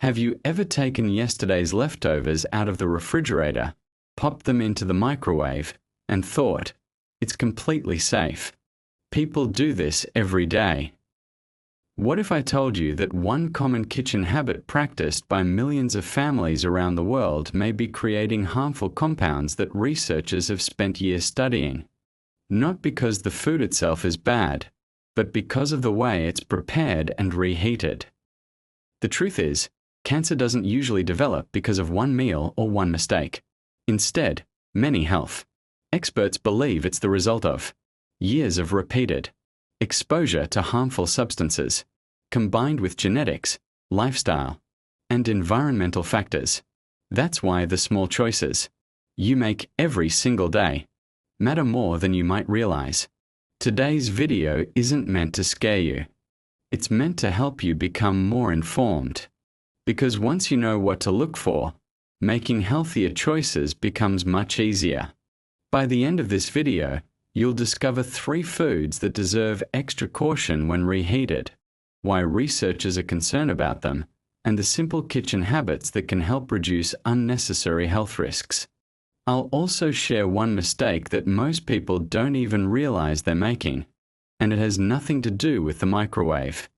Have you ever taken yesterday's leftovers out of the refrigerator, popped them into the microwave, and thought, it's completely safe? People do this every day. What if I told you that one common kitchen habit practiced by millions of families around the world may be creating harmful compounds that researchers have spent years studying? Not because the food itself is bad, but because of the way it's prepared and reheated. The truth is, cancer doesn't usually develop because of one meal or one mistake. Instead, many health experts believe it's the result of years of repeated exposure to harmful substances, combined with genetics, lifestyle, and environmental factors. That's why the small choices you make every single day matter more than you might realize. Today's video isn't meant to scare you. It's meant to help you become more informed. Because once you know what to look for, making healthier choices becomes much easier. By the end of this video, you'll discover 3 foods that deserve extra caution when reheated, why researchers are concerned about them, and the simple kitchen habits that can help reduce unnecessary health risks. I'll also share one mistake that most people don't even realize they're making, and it has nothing to do with the microwave.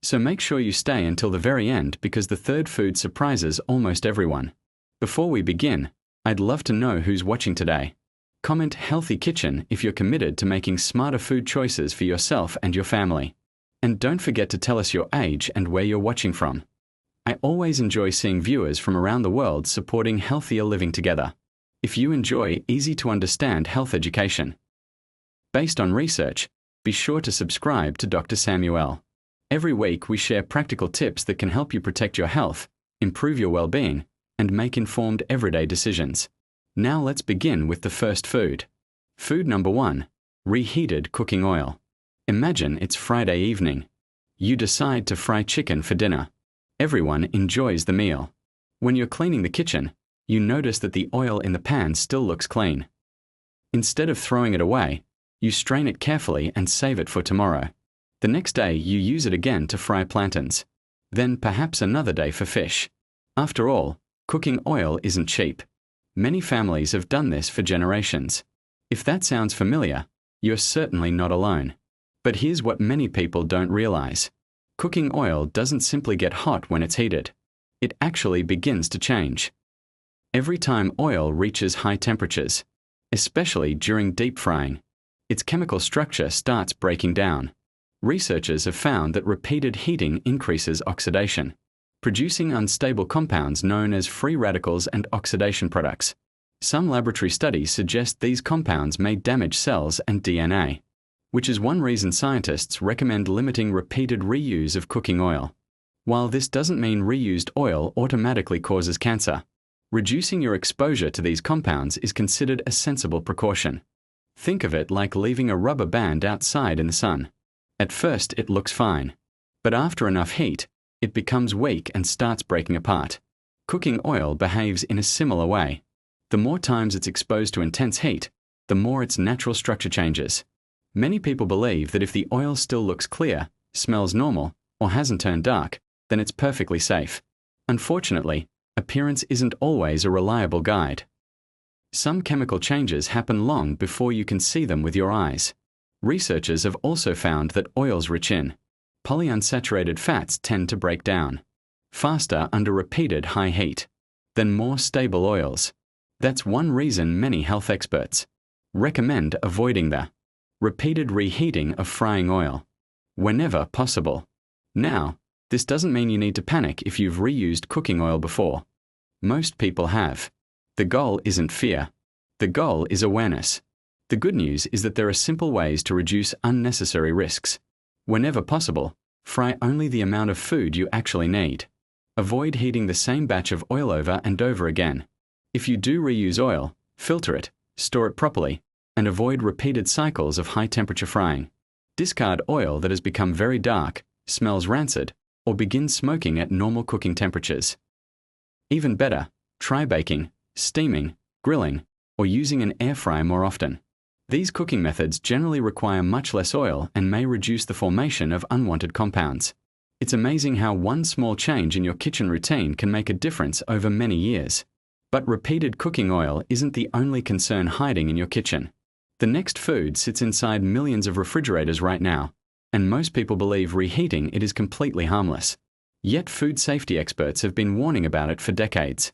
So make sure you stay until the very end because the third food surprises almost everyone. Before we begin, I'd love to know who's watching today. Comment Healthy Kitchen if you're committed to making smarter food choices for yourself and your family. And don't forget to tell us your age and where you're watching from. I always enjoy seeing viewers from around the world supporting healthier living together. If you enjoy easy-to-understand health education based on research, be sure to subscribe to Dr. Samuel. Every week we share practical tips that can help you protect your health, improve your well-being, and make informed everyday decisions. Now let's begin with the first food. Food number 1, reheated cooking oil. Imagine it's Friday evening. You decide to fry chicken for dinner. Everyone enjoys the meal. When you're cleaning the kitchen, you notice that the oil in the pan still looks clean. Instead of throwing it away, you strain it carefully and save it for tomorrow. The next day you use it again to fry plantains. Then perhaps another day for fish. After all, cooking oil isn't cheap. Many families have done this for generations. If that sounds familiar, you're certainly not alone. But here's what many people don't realize. Cooking oil doesn't simply get hot when it's heated. It actually begins to change. Every time oil reaches high temperatures, especially during deep frying, its chemical structure starts breaking down. Researchers have found that repeated heating increases oxidation, producing unstable compounds known as free radicals and oxidation products. Some laboratory studies suggest these compounds may damage cells and DNA, which is one reason scientists recommend limiting repeated reuse of cooking oil. While this doesn't mean reused oil automatically causes cancer, reducing your exposure to these compounds is considered a sensible precaution. Think of it like leaving a rubber band outside in the sun. At first it looks fine, but after enough heat, it becomes weak and starts breaking apart. Cooking oil behaves in a similar way. The more times it's exposed to intense heat, the more its natural structure changes. Many people believe that if the oil still looks clear, smells normal, or hasn't turned dark, then it's perfectly safe. Unfortunately, appearance isn't always a reliable guide. Some chemical changes happen long before you can see them with your eyes. Researchers have also found that oils rich in polyunsaturated fats tend to break down faster under repeated high heat than more stable oils. That's one reason many health experts recommend avoiding the repeated reheating of frying oil whenever possible. Now, this doesn't mean you need to panic if you've reused cooking oil before. Most people have. The goal isn't fear. The goal is awareness. The good news is that there are simple ways to reduce unnecessary risks. Whenever possible, fry only the amount of food you actually need. Avoid heating the same batch of oil over and over again. If you do reuse oil, filter it, store it properly, and avoid repeated cycles of high-temperature frying. Discard oil that has become very dark, smells rancid, or begins smoking at normal cooking temperatures. Even better, try baking, steaming, grilling, or using an air fryer more often. These cooking methods generally require much less oil and may reduce the formation of unwanted compounds. It's amazing how one small change in your kitchen routine can make a difference over many years. But repeated cooking oil isn't the only concern hiding in your kitchen. The next food sits inside millions of refrigerators right now, and most people believe reheating it is completely harmless. Yet food safety experts have been warning about it for decades.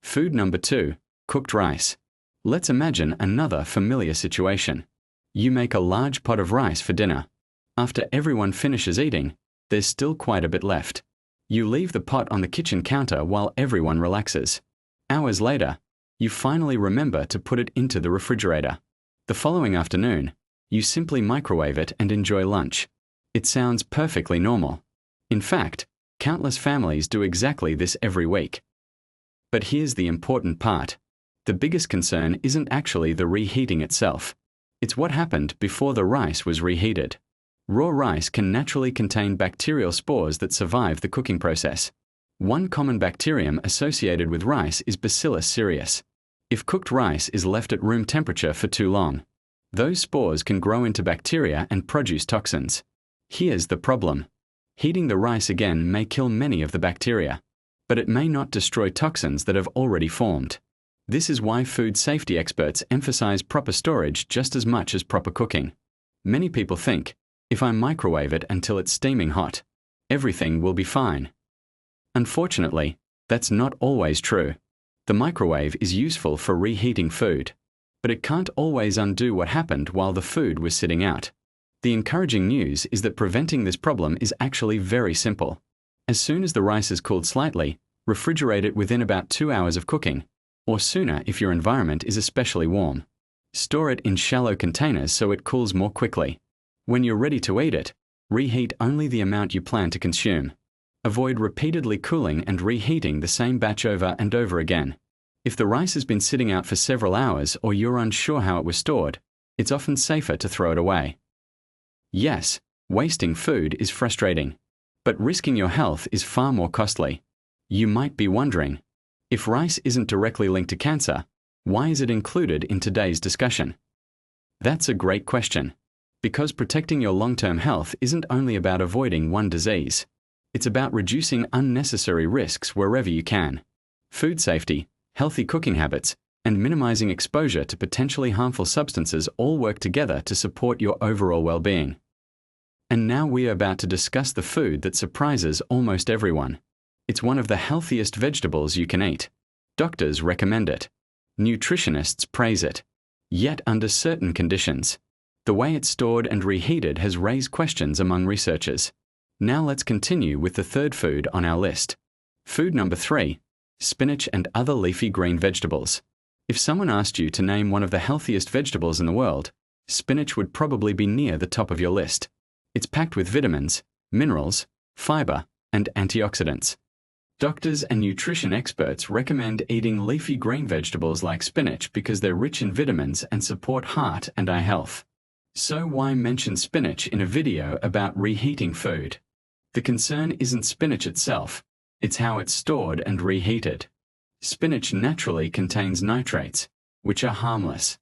Food number 2, cooked rice. Let's imagine another familiar situation. You make a large pot of rice for dinner. After everyone finishes eating, there's still quite a bit left. You leave the pot on the kitchen counter while everyone relaxes. Hours later, you finally remember to put it into the refrigerator. The following afternoon, you simply microwave it and enjoy lunch. It sounds perfectly normal. In fact, countless families do exactly this every week. But here's the important part. The biggest concern isn't actually the reheating itself. It's what happened before the rice was reheated. Raw rice can naturally contain bacterial spores that survive the cooking process. One common bacterium associated with rice is Bacillus cereus. If cooked rice is left at room temperature for too long, those spores can grow into bacteria and produce toxins. Here's the problem. Heating the rice again may kill many of the bacteria, but it may not destroy toxins that have already formed. This is why food safety experts emphasize proper storage just as much as proper cooking. Many people think, if I microwave it until it's steaming hot, everything will be fine. Unfortunately, that's not always true. The microwave is useful for reheating food, but it can't always undo what happened while the food was sitting out. The encouraging news is that preventing this problem is actually very simple. As soon as the rice is cooled slightly, refrigerate it within about 2 hours of cooking, or sooner if your environment is especially warm. Store it in shallow containers so it cools more quickly. When you're ready to eat it, reheat only the amount you plan to consume. Avoid repeatedly cooling and reheating the same batch over and over again. If the rice has been sitting out for several hours or you're unsure how it was stored, it's often safer to throw it away. Yes, wasting food is frustrating, but risking your health is far more costly. You might be wondering, if rice isn't directly linked to cancer, why is it included in today's discussion? That's a great question, because protecting your long-term health isn't only about avoiding one disease. It's about reducing unnecessary risks wherever you can. Food safety, healthy cooking habits, and minimizing exposure to potentially harmful substances all work together to support your overall well-being. And now we are about to discuss the food that surprises almost everyone. It's one of the healthiest vegetables you can eat. Doctors recommend it. Nutritionists praise it. Yet under certain conditions, the way it's stored and reheated has raised questions among researchers. Now let's continue with the third food on our list. Food number 3, spinach and other leafy green vegetables. If someone asked you to name one of the healthiest vegetables in the world, spinach would probably be near the top of your list. It's packed with vitamins, minerals, fiber, and antioxidants. Doctors and nutrition experts recommend eating leafy green vegetables like spinach because they're rich in vitamins and support heart and eye health. So why mention spinach in a video about reheating food? The concern isn't spinach itself, it's how it's stored and reheated. Spinach naturally contains nitrates, which are harmless.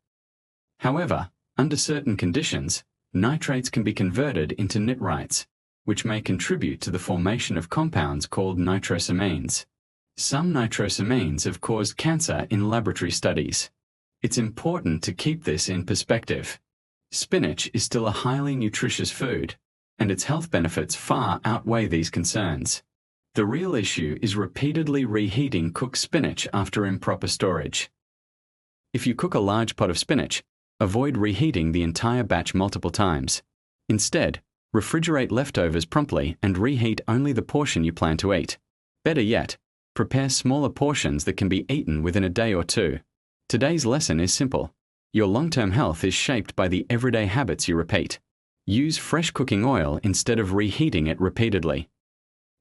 However, under certain conditions, nitrates can be converted into nitrites, which may contribute to the formation of compounds called nitrosamines. Some nitrosamines have caused cancer in laboratory studies. It's important to keep this in perspective. Spinach is still a highly nutritious food, and its health benefits far outweigh these concerns. The real issue is repeatedly reheating cooked spinach after improper storage. If you cook a large pot of spinach, avoid reheating the entire batch multiple times. Instead, refrigerate leftovers promptly and reheat only the portion you plan to eat. Better yet, prepare smaller portions that can be eaten within a day or two. Today's lesson is simple. Your long-term health is shaped by the everyday habits you repeat. Use fresh cooking oil instead of reheating it repeatedly.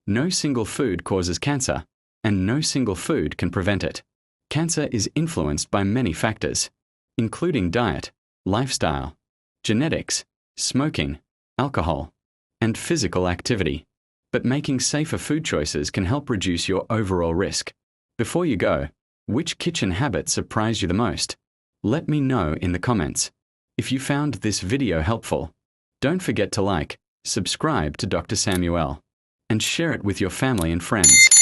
No single food causes cancer, and no single food can prevent it. Cancer is influenced by many factors, including diet, lifestyle, genetics, smoking, alcohol, and physical activity. But making safer food choices can help reduce your overall risk. Before you go, which kitchen habit surprised you the most? Let me know in the comments. If you found this video helpful, don't forget to like, subscribe to Dr. Samuel. and share it with your family and friends.